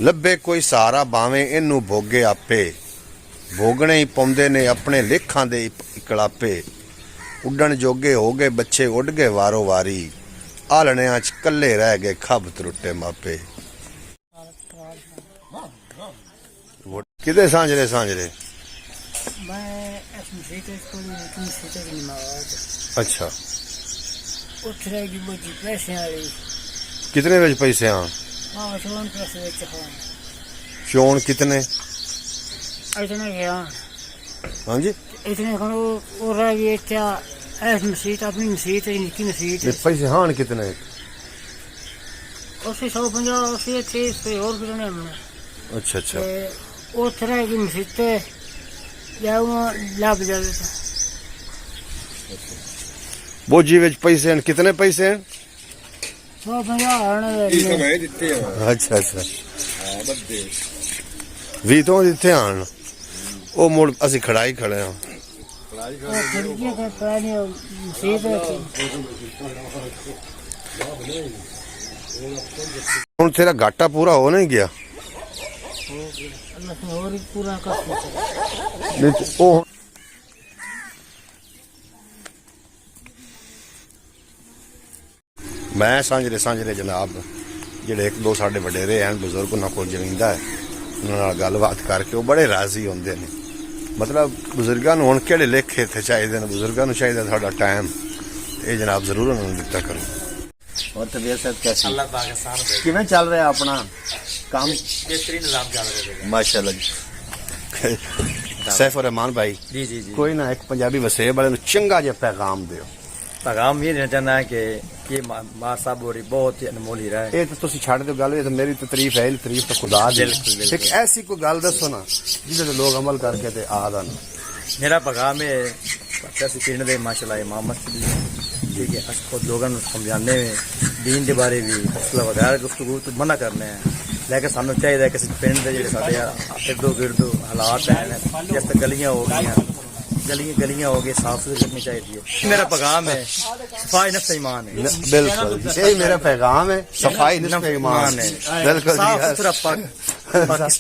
ਲੱਭੇ ਕੋਈ ਸਹਾਰਾ ਬਾਵੇਂ ਇਹਨੂੰ ਭੋਗੇ ਆਪੇ ਭੋਗਣੇ ਹੀ ਪਾਉਂਦੇ ਨੇ ਆਪਣੇ ਲੇਖਾਂ ਦੇ ਇਕਲਾਪੇ ਉੱਡਣ ਜੋਗੇ ਹੋ ਗਏ ਬੱਚੇ ਉੱਡ ਗਏ ਵਾਰੋ ਵਾਰੀ ਆਲਣਿਆਂ 'ਚ ਕੱਲੇ ਰਹਿ ਗਏ ਖੱਬ ਤਰੁੱਟੇ ਮਾਪੇ। ਕਿਤੇ ਸਾਂਝਰੇ ਸਾਂਝਰੇ ਮੈਂ ਇਸ ਮਸੀਤ ਕੋਲ ਨਹੀਂ ਮਸੀਤ ਦੀ ਨਮਾਜ਼ ਅੱਛਾ ਉੱਠ ਰਹੀ ਜੀ ਬੋਜੀ ਪੈਸੇ ਵਾਲੀ ਕਿਤਨੇ ਵਿੱਚ ਪੈਸੇ ਆ ਹਾਂ ਸ਼ੋਨ ਪੈਸੇ ਵਿੱਚ ਹਾਂ ਚੋਣ ਕਿਤਨੇ ਇਤਨੇ ਗਿਆ ਹਾਂਜੀ इतने वो रह गए क्या ऐस मसीत अपनी मसीत है निकी मसीत ये पैसे हान कितने उसे 150 उसे 30 पे और भी नहीं हमने अच्छा अच्छा वो तरह की मसीत या वो लाभ जावे बोझी विच पैसे हैं कितने पैसे हैं 150 आने अच्छा अच्छा भी तो जिथे आन ਉਹ ਮੁੜ ਅਸੀਂ ਖੜਾਈ ਖੜੇ ਹਾਂ ਹੁਣ ਤੇਰਾ ਘਾਟਾ ਪੂਰਾ ਹੋ ਨਹੀਂ ਗਿਆ ਉਹ ਮੈਂ ਸਾਂਝਰੇ ਜਨਾਬ ਜਿਹੜੇ ਇੱਕ ਦੋ ਸਾਡੇ ਵਡੇਰੇ ਹਨ ਬਜ਼ੁਰਗ ਉਹਨਾਂ ਕੋਲ ਜਮੀਂਦਾ ਹੈ ਉਹਨਾਂ ਨਾਲ ਗੱਲਬਾਤ ਕਰਕੇ ਉਹ ਬੜੇ ਰਾਜ਼ੀ ਹੁੰਦੇ ਨੇ मतलब बुजुर्गों को हुण किहड़े लेखे इत्थे चाहीदे ने बुजुर्गों को चाहिए साडा टाइम ये जनाब जरूर उन्होंने दिता करो। और तबीयत सब कैसी अल्लाह पाक साहब किवें चल रहा अपना काम बेहतरीन निजाम चल रहा है माशाल्लाह जी। सैफ रहमान भाई जी जी जी कोई ना एक पंजाबी वसेब वाले चंगा जिहा पैगाम दिओ। पैगाम ये देना चाहना है कि मां साहब होरी बहुत ही अनमोल हीरा है। ये तो तुसी छड़ दो गल, ये तो मेरी तो तारीफ है, तारीफ तो खुदा दी। एक ऐसी कोई गल दसो ना जिसे लोग अमल करके ते आ जान। मेरा पैगाम है ऐसी पिंड दे माशाल्लाह इमाम मस्जिद ठीक है अस खुद लोगों को समझाने में दीन के बारे भी मसला वगैरह गुफ्तगू तो मना करने हैं, लेकिन सानू चाहिए कि पिंड के जो साढ़े इर्दो गिर्दो हालात हैं जैसे गलियां हो गई गलियां हो गई साफ सुथरी रखनी चाहिए। मेरा पैगाम है सफाई नफ्स ईमान है। बिल्कुल यही मेरा पैगाम है, सफाई नफ्स ईमान है। बिल्कुल साफ सुथरा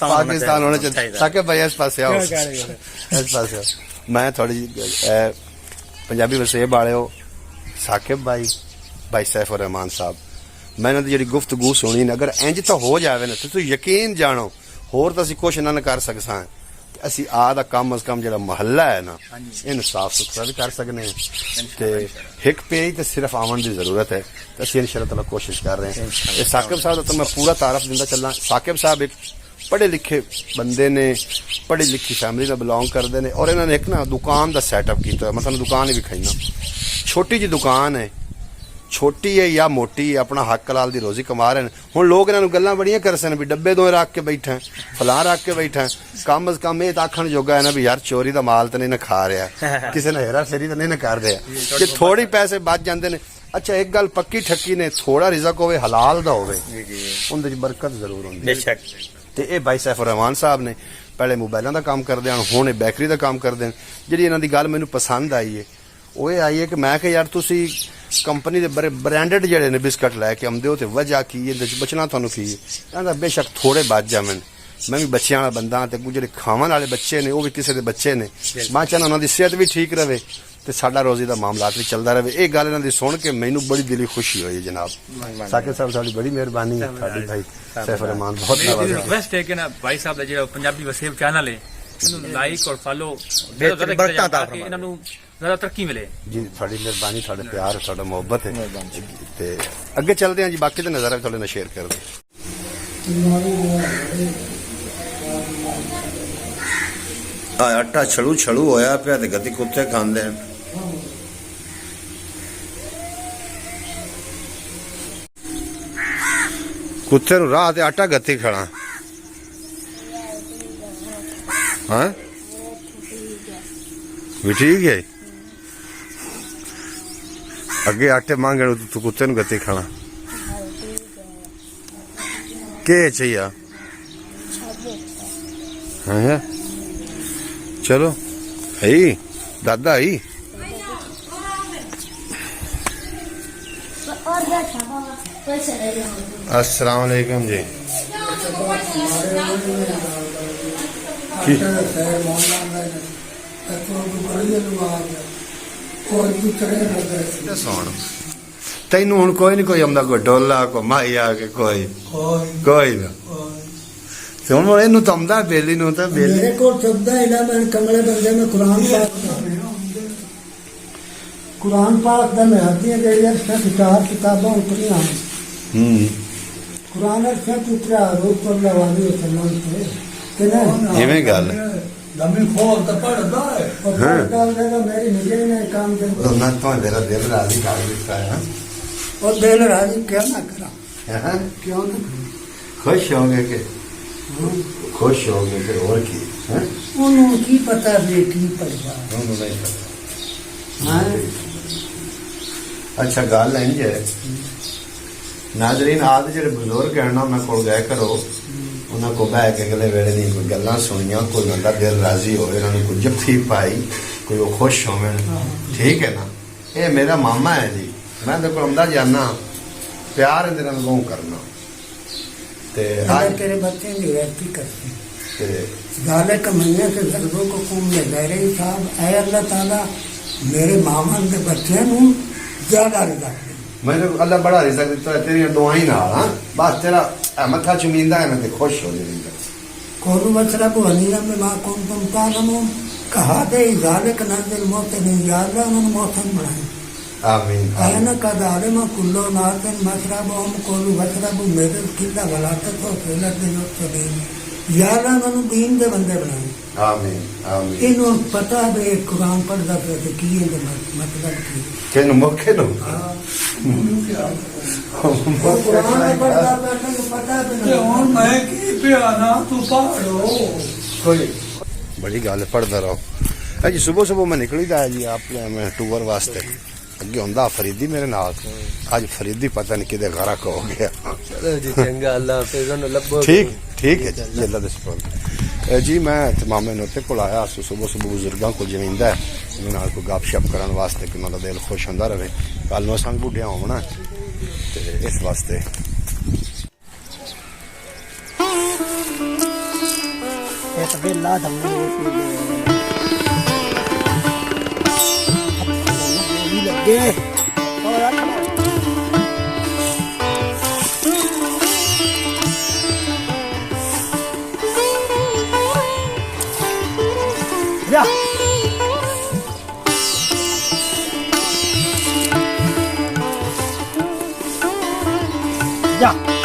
पाकिस्तान होना चाहिए। साकिब भाई इस पास आओ, इस पास आओ। मैं थोड़ी पंजाबी वसेब वाले हो साकिब भाई सैफ रहमान साहब, मैंने तो जी गुफ्तगू सुनी ने अगर इंज तो हो जाए ना तो यकीन जानो होर तो असी कुछ ना कर सकते ਅਸੀਂ ਆ ਦਾ ਕਮ ਅਸ ਕਮ ਜਿਹੜਾ ਮਹੱਲਾ ਹੈ ਨਾ ਇਹਨੂੰ ਸਾਫ ਸੁਥਰਾ ਵੀ ਕਰ ਸਕਨੇ ਤੇ ਇੱਕ ਪੇਜ ਤੇ ਸਿਰਫ ਆਉਣ ਦੀ ਜ਼ਰੂਰਤ ਹੈ ਤੇ ਅਸੀਂ ਇਨਸ਼ਾ ਅੱਲਾਹ ਕੋਸ਼ਿਸ਼ ਕਰ ਰਹੇ ਹਾਂ। ਇਹ ਸਾਕਿਬ ਸਾਹਿਬ ਦਾ ਤਾਂ ਮੈਂ ਪੂਰਾ ਤਾਰਫ ਦਿੰਦਾ ਚੱਲਾਂ। ਸਾਕਿਬ ਸਾਹਿਬ ਇੱਕ ਪੜ੍ਹੇ ਲਿਖੇ ਬੰਦੇ ਨੇ, ਪੜ੍ਹੀ ਲਿਖੀ ਫੈਮਿਲੀ ਨਾਲ ਬਿਲੋਂਗ ਕਰਦੇ ਨੇ ਔਰ ਇਹਨਾਂ ਨੇ ਇੱਕ ਨਾ ਦੁਕਾਨ ਦਾ ਸੈਟਅਪ ਕੀਤਾ। ਮੈਂ ਤੁਹਾਨੂੰ ਦੁਕਾਨ ਹੀ ਵਿਖਾਈਨਾ, ਛੋਟੀ ਜਿਹੀ ਦੁਕਾਨ ਹੈ, छोटी है या मोटी है, अपना हक कलाल दी रोजी कमा रहे हैं। हुण लोग इन्हां नूं गल्लां बड़ियां कर सन भी डब्बे दो रख के बैठा फलां रख के बैठा, कम अज कम ये आखण जोगा है ना भी यार चोरी दा माल तो नहीं ना खा रहा, किसी ने हेरा फेरी तो नहीं ना कर रहा कि थोड़ी पैसे बच जाते हैं। अच्छा एक गल पक्की ठक्की ने थोड़ा रिजक होवे हलाल दा होवे उहदे च बरकत जरूर हुंदी है बेशक। ते ये भाई सैफ रहमान साहब ने पहले मोबाइलों का काम करदे हन, हुण बेकरी का काम करदे हैं। जिहड़ी इन्हां दी गल मैनूं पसंद आई है वो ये आई है कि मैं कि यार तुसी कंपनी के ब्रांडेड जड़े ने बिस्कट लैके आते हो तो वजह की ये बचना थानू की कहता बेशक थोड़े बच जावन, मैं भी बच्चों वाला बंदा तो जो खावन वाले बच्चे ने वो भी किसी के बच्चे ने, मैं चाहना उन्होंने सेहत भी ठीक रहे तो साडा रोजी का मामला भी चलता रहे। ये गल इन्हों की सुन के मैनू बड़ी दिली खुशी हुई जनाब। साकिब साहब साडी बड़ी मेहरबानी है, भाई सैफ रहमान बहुत रिक्वेस्ट है कि ना भाई साहब का जो पंजाबी वसेब चैनल है लाइक और फॉलो ज़्यादा तरक्की मिले जी। थोड़ी मेहरबानी, थोड़े प्यार, थोड़ा मोहब्बत है ते अगे चलते हैं जी। बाकी तो नज़ारा थोड़े ना शेयर कर दो। आटा छड़ू छड़ू होया पिया ते गति कुत्ते खांदे हैं। कुत्ते नूं राह ते आटा गति खड़ा हाँ भी ठीक है। अगे आटे मांगे तू कुत्ते नूं गति खाना के चाहिए हाँ चलो है दादा ही अस्सलाम वालेकुम जी। ਸੁਣ ਤੈਨੂੰ ਹੁਣ ਕੋਈ ਨਹੀਂ ਕੋਈ ਆਉਂਦਾ ਕੋਈ ਢੋਲਾ ਕੋਈ ਮਾਈ ਆ ਕੇ ਕੋਈ ਨਾ ਤੇ ਹੁਣ ਇਹਨੂੰ ਤਾਂ ਆਉਂਦਾ ਬੇਲੀ ਨੂੰ ਤਾਂ ਬੇਲੀ ਮੇਰੇ ਕੋਲ ਸ਼ਬਦਾ ਇਹਦਾ ਮੈਂ ਕਮਲੇ ਬੰਦੇ में कुरान पाक ਦਾ ਮੈਂ ਹੱਦੀਆਂ ਜਿਹੜੀਆਂ ਚਾਰ ਕਿਤਾਬਾਂ ਉਤਰੀਆਂ ਕੁਰਾਨ ਅਰਥਾਂ ਉਤਰਿਆ ਰੂਪ ਅੱਲਾਹ ਵਾਲੀ ਵਸੱਲਮ ਤੇ ਕਿਨੇ ਐਵੇਂ ਗੱਲ ਲੰਮੀ ਖੋਲ ਤਾਂ ਪੜਦਾ ਹੈ ਹਾਂ ਮੇਰੀ ਨਿਗਾਹ ਨੇ ਕੰਮ ਦੇ ਦੋਨਾਂ ਤੋਂ ਮੇਰਾ ਦਿਲ ਰਾਜ਼ੀ ਕਰ ਦਿੱਤਾ ਹੈ ਉਹ ਦਿਲ ਰਾਜ਼ੀ ਕਿਉਂ ਨਾ ਕਰਾਂ ਕਿਉਂ ਨਾ ਖੁਸ਼ ਹੋ ਗਏ ਕਿ ਖੁਸ਼ ਹੋ ਗਏ ਫਿਰ ਹੋਰ ਕੀ ਹੈ ਉਹਨੂੰ ਕੀ ਪਤਾ ਵੀ ਕੀ ਪੜਦਾ ਉਹਨੂੰ ਨਹੀਂ ਪਤਾ ਹਾਂ ਅੱਛਾ ਗੱਲ ਹੈ ਜੀ ਨਾਜ਼ਰੀਨ ਆਦ ਜਿਹੜੇ ਬਜ਼ੁਰਗ ਹਨ ਨਾ ਉਹਨਾਂ ਕੋਲ ਗਏ ਕਰੋ ਉਹਨਾਂ ਕੋ ਬਹਿ ਕੇ ਅਗਲੇ ਵੇਲੇ ਦੀਆਂ ਕੋਈ ਗੱਲਾਂ ਸੁਣੀਆਂ ਕੋਈ ਬੰਦਾ ਦਿਲ ਰਾਜ਼ੀ ਹੋਵੇ ਉਹਨਾਂ ਨੂੰ ਕੋਈ ਜੱਫੀ ਪਾਈ ਕੋਈ ਉਹ ਖੁਸ਼ ਹੋਵੇ ਠੀਕ ਹੈ ਨਾ ਇਹ ਮੇਰਾ ਮਾਮਾ ਹੈ ਜੀ ਮੈਂ ਤਾਂ ਕੋਲ ਆਉਂਦਾ ਜਾਨਾ ਪਿਆਰ ਇਹਦੇ ਨਾਲ ਗੋਂ ਕਰਨਾ ਤੇ आज तेरे बच्चे नहीं रहती करते ਤੇ गाले कमैया से जल्दों को कुम में कह रही साहब ऐ अल्लाह ताला मेरे मामा के बच्चे ਨੂੰ ज्यादा रिजा ਮੈਨੂੰ ਅੱਲਾ ਬੜਾ ਰਿਜ਼ਕ ਦਿੱਤਾ ਤੇਰੀਆਂ ਦੁਆਵਾਂ ਹੀ ਨਾਲ ਹਾਂ ਬਸ ਤੇਰਾ ਮੱਥਾ ਚੁਮੀਂਦਾ ਹੈ ਮੈਂ ਤੇ ਖੁਸ਼ ਹੋ ਜਾਂਦਾ कौन मशरब हनीरा में माँ कौन तुम तालमो कहा दे जालिक नजल मौत नहीं याद उन्होंने मौसम बढ़ाए आमीन कहना का दाले में कुल्लो नातन मशरब हम कोलू मशरब मेरे किला गलाता तो फेलत दे जो चले याद उन्होंने बीन दे बंदे बनाए आमीन आमीन इन्हों पता है कुरान पढ़दा पे की है मतलब की ਕਿਨੂੰ ਮੁੱਖੇ ਨੂੰ कुरान पढ़दा पे तो पता है और मैं की पियाना तू पढ़ो कोई बड़ी गल पढ़दा रहो जी सुबह सुबह मैं निकली था जी अपने मैं टूर वास्ते अगे हुंदा फरीदी मेरे नाल आज फरीदी पता नहीं किदे गरक हो गया चलो जी चंगा अल्लाह हाफिज़ उन्हें लब्बो ठीक ठीक है जी अल्लाह दे सुभान जी मैं मामे नोते कोल आया सुबह सुबह बुजुर्गों को जमींदा है उन्हें नाल को गपशप करने वास्ते कि उन्होंने दिल खुश होंदा रहे कल नूं संग बुढ़िया होना ते इस वास्ते एक बेला दम्मे लगे या या